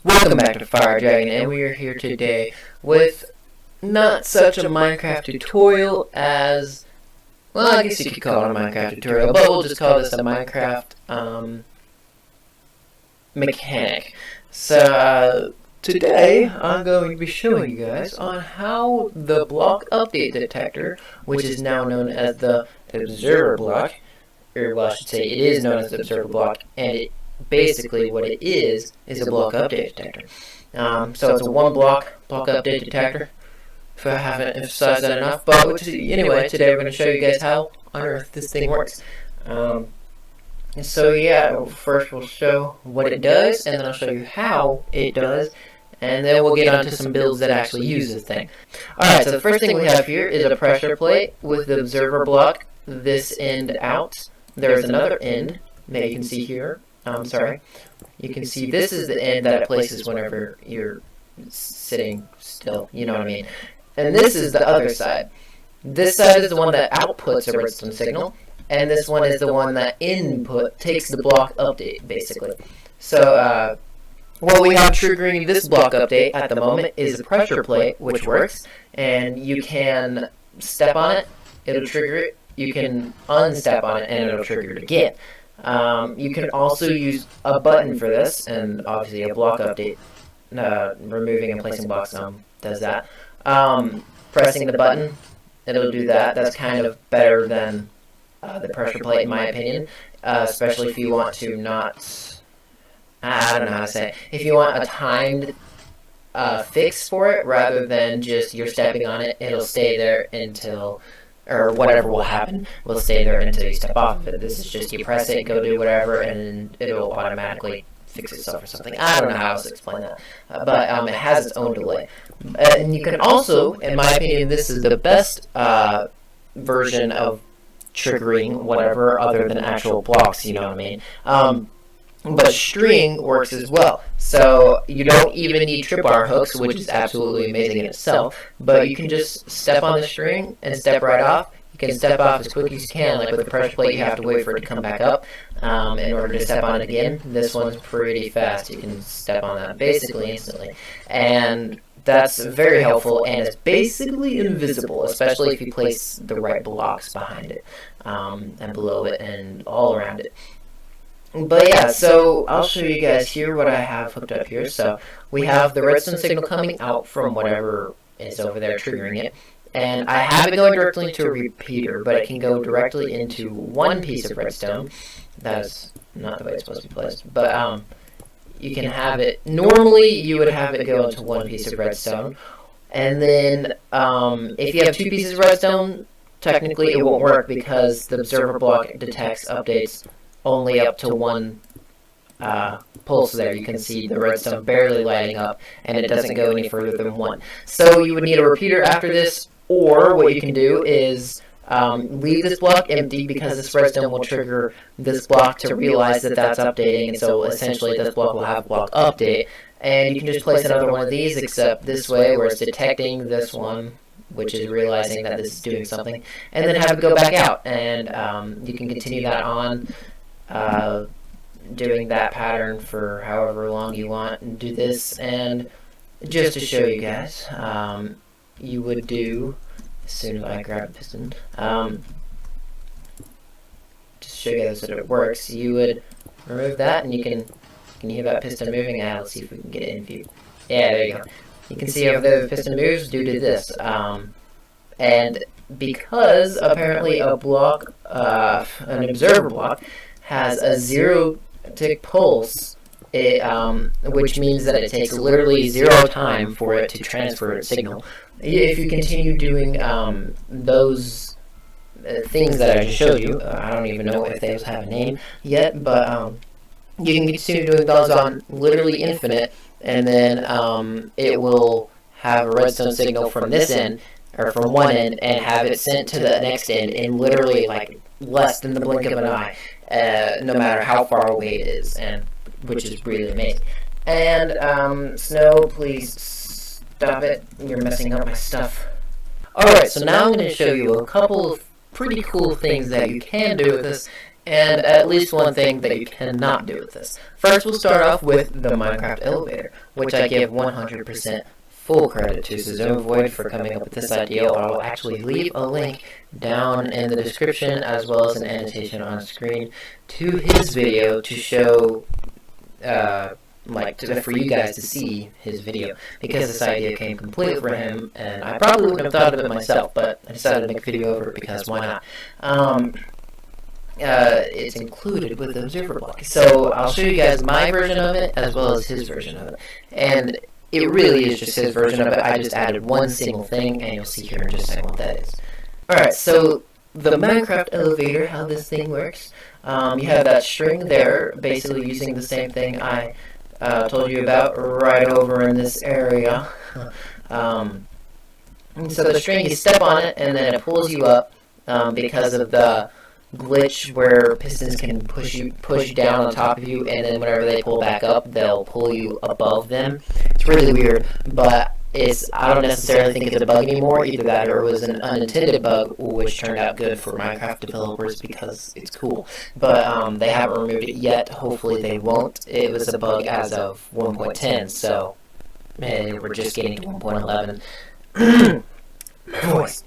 Welcome back to Fire Dragon, and we are here today with not such a Minecraft tutorial as, well, I guess you could call it a Minecraft tutorial, but we'll just call this a Minecraft mechanic. So today I'm going to be showing you guys on how the block update detector, which is now known as the observer block, or well, I should say it is known as the observer block, and it basically what it is a block update detector. So it's a one block update detector, if I haven't emphasized that enough. But anyway, today we're going to show you guys how on earth this thing works. And so yeah, first we'll show what it does, and then I'll show you how it does, and then we'll get onto some builds that actually use this thing. Alright, so the first thing we have here is a pressure plate with the observer block this end out. There's another end that you can see here. You can see this is the end that it places whenever you're sitting still, you know what I mean? And this is the other side. This side is the one that outputs a redstone signal, and this one is the one that takes the block update, basically. So, what we have triggering this block update at the moment is a pressure plate, which works, and you can step on it, it'll trigger it. You can unstep on it, and it'll trigger it again. You can also use a button for this, and obviously a block update, removing and placing blocks does that. Pressing the button, it'll do that. That's kind of better than the pressure plate in my opinion, especially if you want to I don't know how to say it. If you want a timed fix for it, rather than just you're stepping on it, it'll stay there until, or whatever will happen will stay there until you step off of it. This is just you press it, go do whatever, and it'll automatically fix itself or something. I don't know how else to explain that. But it has its own delay. And you can also, in my opinion, this is the best version of triggering whatever other than actual blocks, you know what I mean? But string works as well. So you don't even need tripwire hooks, which is absolutely amazing in itself. But you can just step on the string and step right off. You can step off as quick as you can. Like with the pressure plate, you have to wait for it to come back up in order to step on it again. This one's pretty fast. You can step on that basically instantly. And that's very helpful, and it's basically invisible, especially if you place the right blocks behind it, and below it, and all around it. But yeah, so I'll show you guys here what I have hooked up here. So we have the redstone signal coming out from whatever is over there triggering it. And I have it going directly into a repeater, but it can go directly into one piece of redstone. That's not the way it's supposed to be placed. But you can have it, normally you would have it go into one piece of redstone. And then if you have two pieces of redstone, technically it won't work because the observer block detects updates only up to one pulse there. You can see the redstone barely lighting up, and it doesn't go any further than one. So you would need a repeater after this, or what you can do is leave this block empty, because this redstone will trigger this block to realize that that's updating, and so essentially this block will have block update. And you can just place another one of these, except this way, where it's detecting this one, which is realizing that this is doing something, and then have it go back out. And you can continue that on, doing that pattern for however long you want, and do this. And just to show you guys, you would do, as soon as I grab a piston, just to show you guys that it works, you would remove that, and you can hear that piston moving. Let's see if we can get it in view. Yeah, there you go. You can see over there the piston moves due to this. And because apparently a block, an observer block, has a 0-tick pulse, which means that it takes literally 0 time for it to transfer its signal. If you continue doing those things that I just showed you, I don't even know if those have a name yet, but you can continue doing those on literally infinite, and then it will have a redstone signal from this end, or from one end, and have it sent to the next end in literally like less than the blink of an eye, no matter how far away it is, and which is really amazing. And Snow, please stop it. You're messing up my stuff. Alright, so now I'm going to show you a couple of pretty cool things that you can do with this, And at least one thing that you cannot do with this. First, we'll start off with the Minecraft elevator, which I give 100% full credit to Suzume Void for coming up with this idea. I will actually leave a link down in the description as well as an annotation on screen to his video to show, for you guys to see his video, because this idea came completely from him, and I probably wouldn't have thought of it myself, but I decided to make a video over it because why not? It's included with the observer block. So I'll show you guys my version of it as well as his version of it. And it really is just his version of it. I just added one single thing, and you'll see here in just a second what that is. Alright, so the Minecraft elevator, how this thing works, you have that string there, basically using the same thing I told you about right over in this area. And so the string, you step on it, and then it pulls you up because of the glitch where pistons can push down on top of you, and then whenever they pull back up, they'll pull you above them. It's really weird, but I don't necessarily think it's a bug anymore. Either that or it was an unintended bug, which turned out good for Minecraft developers because it's cool. But they haven't removed it yet. Hopefully they won't. It was a bug as of 1.10, so we're just getting to 1.11. Voice.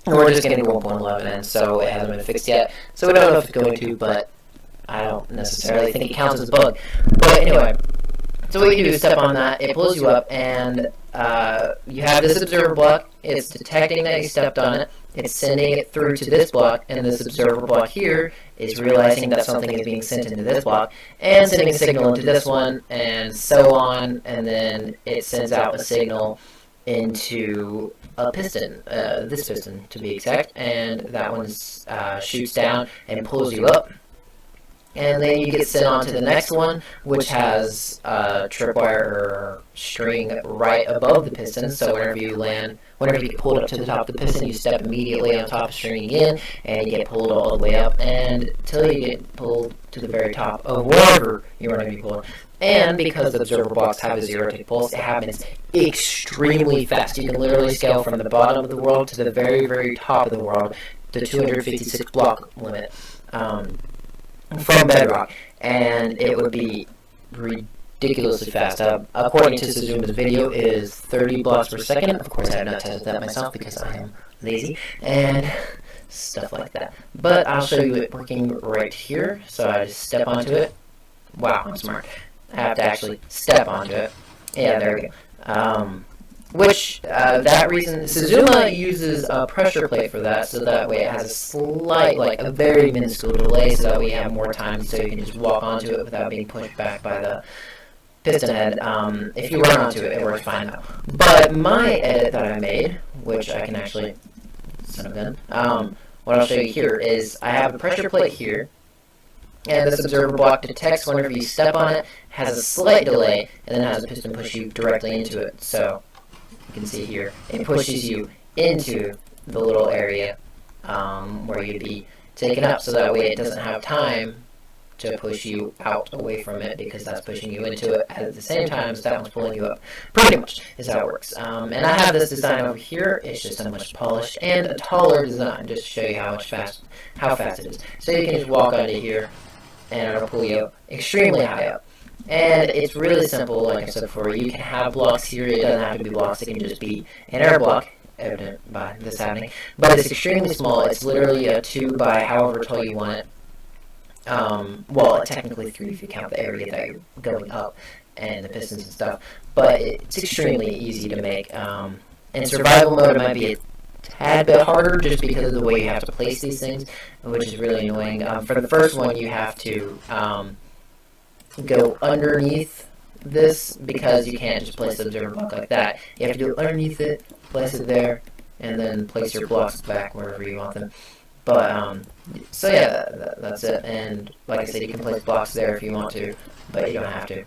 We're just getting to 1.11, and so it hasn't been fixed yet. So we don't know if it's going to, but I don't necessarily think it counts as a bug. But anyway, so what you do is step on that, it pulls you up, and you have this observer block. It's detecting that you stepped on it. It's sending it through to this block, and this observer block here is realizing that something is being sent into this block, and sending a signal into this one, and so on, and then it sends out a signal into a piston, this piston to be exact, and that one shoots down and pulls you up, and then you get sent on to the next one, which has a tripwire string right above the piston, so whenever you get pulled up to the top of the piston, you step immediately on top of the string again, and you get pulled all the way up, and until you get pulled to the very top of wherever you want to be pulled. And because the observer blocks have a zero-tick pulse, it happens extremely fast. You can literally scale from the bottom of the world to the very, very top of the world, the 256 block limit from bedrock, and it would be ridiculously fast. According to Suzume's video, it is 30 blocks per second. Of course, I have not tested that myself because I am lazy and stuff like that. But I'll show you it working right here. So I just step onto it. Wow, I'm smart. I have to actually step onto it. Yeah, there we go. That reason, Suzume uses a pressure plate for that, so that way it has a slight, a very minuscule delay, so that we have more time, so you can just walk onto it without being pushed back by the piston head. If you run onto it, it works fine though. But my edit that I made, which I can actually, son of a gun, what I'll show you here is I have a pressure plate here, and this observer block detects whenever you step on it, has a slight delay, and then has a piston push you directly into it. So you can see here, it pushes you into the little area where you'd be taken up, so that way it doesn't have time to push you out away from it, because that's pushing you into it at the same time as that one's pulling you up. Pretty much is how it works. And I have this design over here. It's just a much polished and a taller design, just to show you how fast it is. So you can just walk onto here, and it'll pull you extremely high up. And it's really simple, like I said before. You can have blocks here. It doesn't have to be blocks. It can just be an air block, evident by this happening. But it's extremely small. It's literally a 2 by however tall you want it. Well, technically 3 if you count the area that you're going up and the pistons and stuff. But it's extremely easy to make. In survival mode, it might be a tad bit harder just because of the way you have to place these things, which is really annoying. For the first one, you have to go underneath this, because you can't just place the observer block like that. You have to do it underneath it, place it there, and then place your blocks back wherever you want them. But, so yeah, that's it. And like I said, you can place blocks there if you want to, but you don't have to.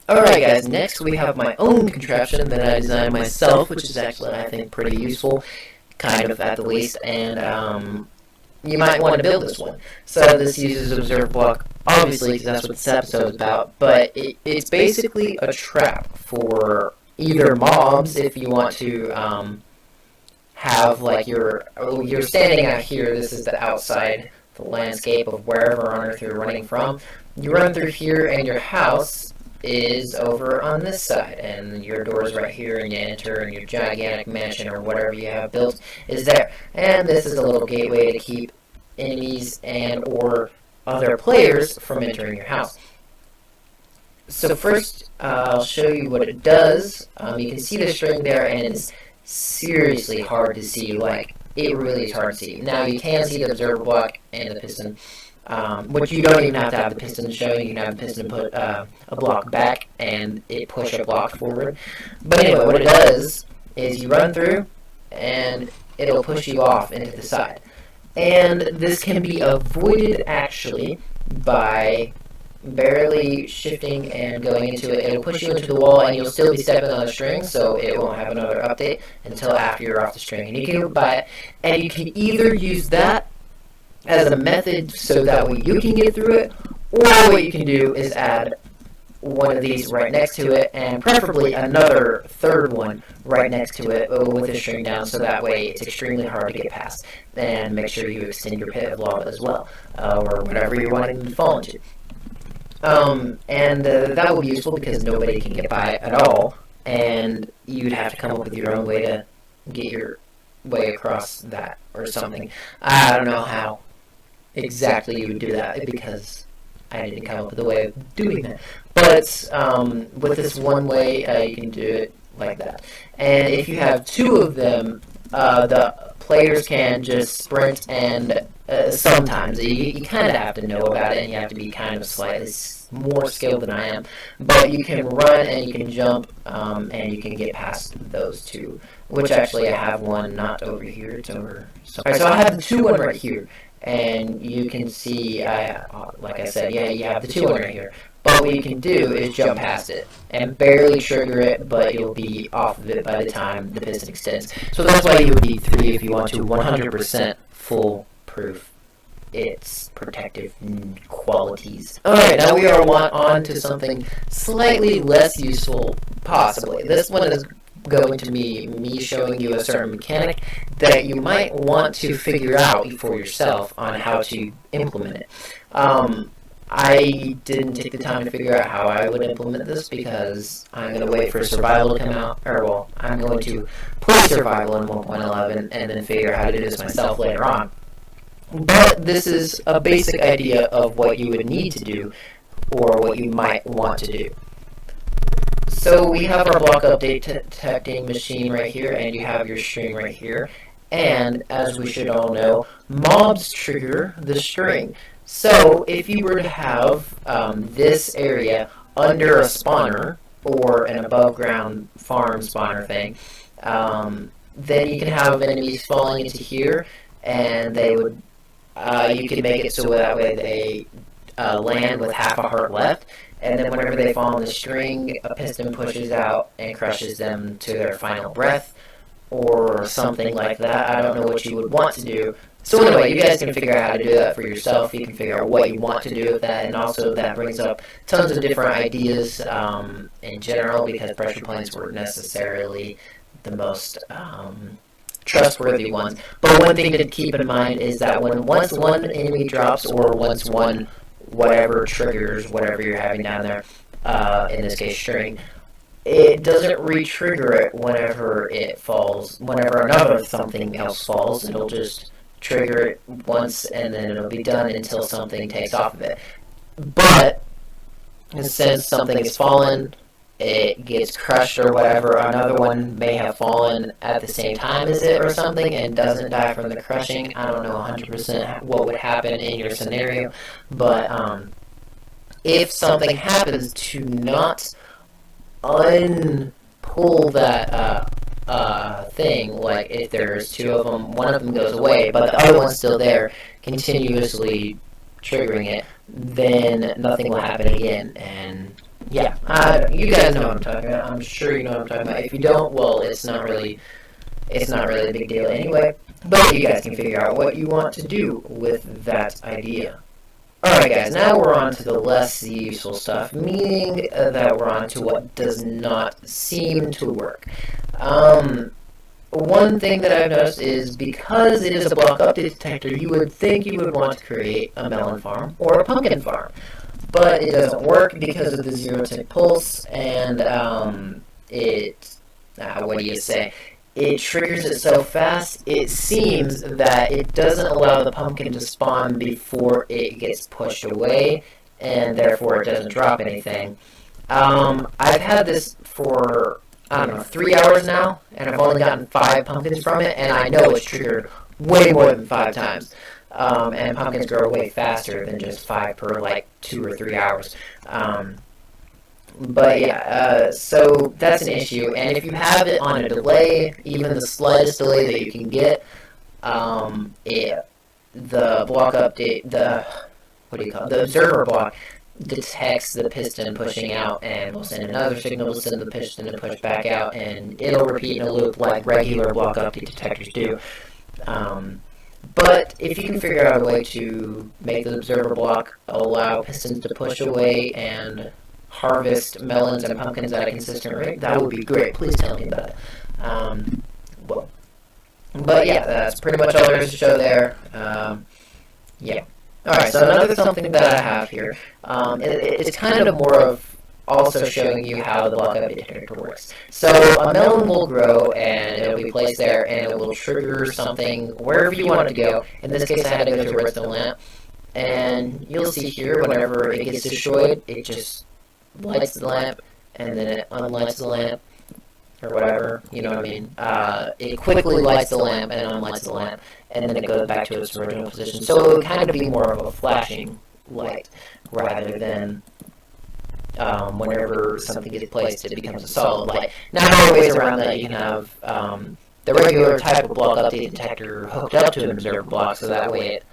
Alright guys, next we have my own contraption that I designed myself, which is actually, I think, pretty useful, kind of at the least, and you might want to build this one. So this uses observer block, obviously, because that's what this episode is about, but it's basically a trap for either mobs, if you want to have, like, you're standing out here, this is the outside the landscape of wherever on Earth you're running from. You run through here, and your house is over on this side, and your door's right here, and you enter, and your gigantic mansion or whatever you have built is there. And this is a little gateway to keep enemies and or other players from entering your house. So first, I'll show you what it does. You can see the string there, and it's seriously hard to see. Like, it really is hard to see. Now, you can see the observer block and the piston, which you don't even have to have the piston showing. You can have the piston put a block back, and it push a block forward. But anyway, what it does is you run through, and it'll push you off into the side. And this can be avoided, actually, by barely shifting and going into it. It'll push you into the wall, and you'll still be stepping on the string, so it won't have another update until after you're off the string. And you can buy it, and you can either use that as a method so that way you can get through it, or what you can do is add one of these right next to it, and preferably another third one right next to it with the string down, so that way it's extremely hard to get past. And make sure you extend your pit of lava as well, or whatever you're wanting to fall into. That will be useful because nobody can get by it at all, and you'd have to come up with your own way to get your way across that or something. I don't know how exactly you would do that because I didn't come up with a way of doing that. But with this one way, you can do it like that. And if you have two of them, the players can just sprint, and sometimes you kind of have to know about it, and you have to be kind of slightly more skilled than I am. But you can run and you can jump, and you can get past those two. Which actually I have one not over here, it's over. So I have the 2 one right here. And you can see, like I said, yeah, you have the 2 one right here. But what you can do is jump past it and barely trigger it, but you'll be off of it by the time the piston extends. So that's why you would need 3 if you want to 100% foolproof its protective qualities. Alright, now we are on to something slightly less useful, possibly. This one is going to be me showing you a certain mechanic that you might want to figure out for yourself on how to implement it. I didn't take the time to figure out how I would implement this because I'm going to wait for survival to come out, or well, I'm going to play survival in 1.11 and then figure out how to do this myself later on. But this is a basic idea of what you would need to do or what you might want to do. So we have our block update detecting machine right here, and you have your string right here. And as we should all know, mobs trigger the string. So if you were to have this area under a spawner or an above ground farm spawner thing, then you can have enemies falling into here, and they would you can make it so that way they land with half a heart left. And then whenever they fall on the string, a piston pushes out and crushes them to their final breath, or something like that. I don't know what you would want to do. So anyway, you guys can figure out how to do that for yourself. You can figure out what you want to do with that, and also that brings up tons of different ideas in general, because pressure planes weren't necessarily the most trustworthy ones. But one thing to keep in mind is that once one enemy drops, or once one whatever triggers whatever you're having down there, in this case string, it doesn't re-trigger it whenever it falls. Whenever another something else falls, it'll just trigger it once, and then it'll be done until something takes off of it. But since something has fallen, it gets crushed or whatever, another one may have fallen at the same time as it or something and doesn't die from the crushing. I don't know 100% what would happen in your scenario, but if something happens to not unpull that thing, like if there's 2 of them, one of them goes away, but the other one's still there, continuously triggering it, then nothing will happen again. And yeah, you guys know what I'm talking about. I'm sure you know what I'm talking about. If you don't, well, it's not really a big deal anyway. But you guys can figure out what you want to do with that idea. Alright guys, now we're on to the less useful stuff, meaning that we're on to what does not seem to work. one thing that I've noticed is because it is a block update detector, you would think you would want to create a melon farm or a pumpkin farm. But it doesn't work because of the 0-tick pulse, and what do you say? It triggers it so fast, it seems that it doesn't allow the pumpkin to spawn before it gets pushed away, and therefore it doesn't drop anything. I've had this for, I don't know, 3 hours now, and I've only gotten 5 pumpkins from it, and I know it's triggered way more than 5 times. And pumpkins grow way faster than just 5 per, like, 2 or 3 hours. But yeah, so that's an issue. And if you have it on a delay, even the slightest delay that you can get, the block update, the observer block detects the piston pushing out and will send another signal to send the piston to push back out, and it'll repeat in a loop like regular block update detectors do. But if you can figure out a way to make the observer block allow pistons to push away and harvest melons and pumpkins at a consistent rate, that would be great. Please tell me about it. But yeah, that's pretty much all there is to show there. Yeah. Alright, so another something that I have here, it's kind of more of also showing you how the block update detector works. So a melon will grow and it'll be placed there and it will trigger something wherever you want it to go. In this case I had to go to a redstone lamp, and you'll see here whenever it gets destroyed, it just lights the lamp and then it unlights the lamp or whatever, you know what I mean. It quickly lights the lamp and unlights the lamp, and then it goes back to its original position. So it would kind of be more of a flashing light rather than whenever something gets placed, it becomes a solid light. Now, there are ways around that. You can have the regular type of block update detector hooked up to an observer block, so that way it...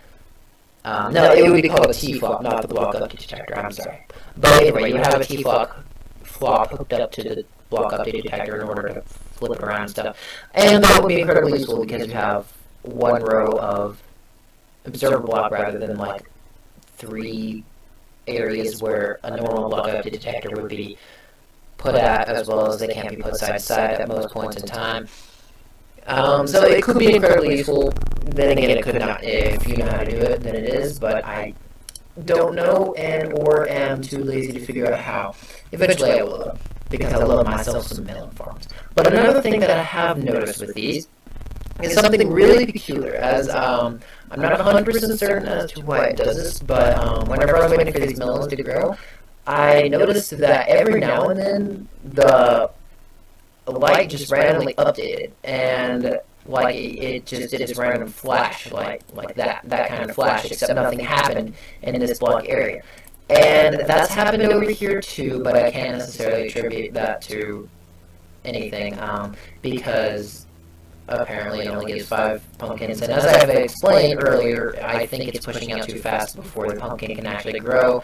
no, it would be called a T-flop, not the block update detector, I'm sorry. But anyway, you have a T-flop hooked up to the block update detector in order to flip it around and stuff. And that would be incredibly useful because you have one row of observer block rather than like 3 areas where a normal block update detector would be put at, as well as they can't be put side to side at most points in time. So it could be incredibly useful. Then again, it could not. If you know how to do it, then it is, but I don't know and or am too lazy to figure out how. Eventually I will, though, because I love myself some melon farms. But another thing that I have noticed with these is something really peculiar, as I'm not 100% certain as to why it does this, but whenever I was waiting for these melons to grow, I noticed that every now and then the light just randomly updated, and like it just did its random flash, like that kind of flash, except nothing happened in this block area. And that's happened over here too, but I can't necessarily attribute that to anything, because apparently it only gives 5 pumpkins, and as I've explained earlier, I think it's pushing out too fast before the pumpkin can actually grow.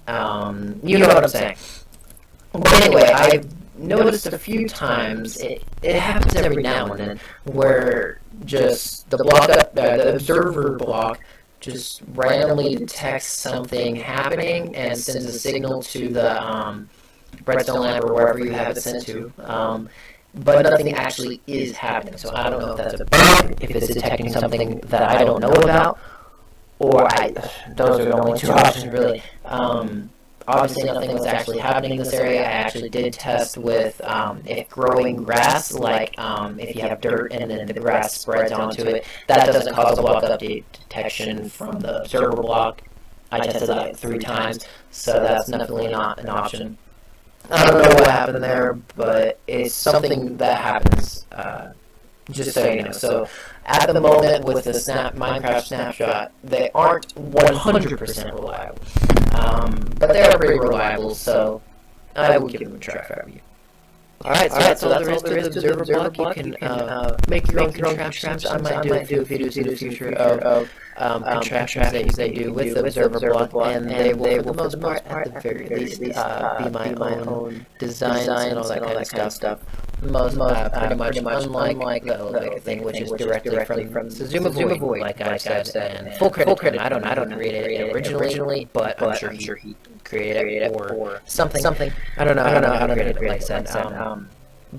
You know what I'm saying. But anyway, I've noticed a few times, it happens every now and then, where just the observer block just randomly detects something happening and sends a signal to the redstone lamp or wherever you have it sent to. But nothing actually is happening. So I don't know if that's a bug, if it's detecting something that I don't know about, or those are the only 2 options really. Obviously nothing was actually happening in this area. I actually did test with if growing grass, like if you have dirt and then the grass spreads onto it, that doesn't cause a block update detection from the observer block. I tested that like 3 times, so that's definitely not an option. I don't know what happened there, but it's something that happens, just so you know. So at the moment with the Minecraft Snapshot, they aren't 100% reliable. But they are pretty reliable, so I will give them a try if I were you. Alright, so that's all there is to the observer block. You can make your own contraptions. I might do videos in the future of contraptions that they do with the observer block, and they will, for the most part, at the very least, be my own designs and all that kind of stuff. Pretty much unlike the elevator thing, which is directly from Zuma Void, like I said, and full credit. I don't create it originally, but I'm sure he created it or something. I don't know how to create it, like I said.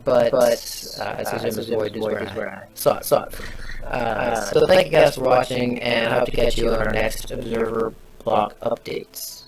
but as void is where I saw it. So thank you guys for watching, and I hope to catch you on our next Observer block updates.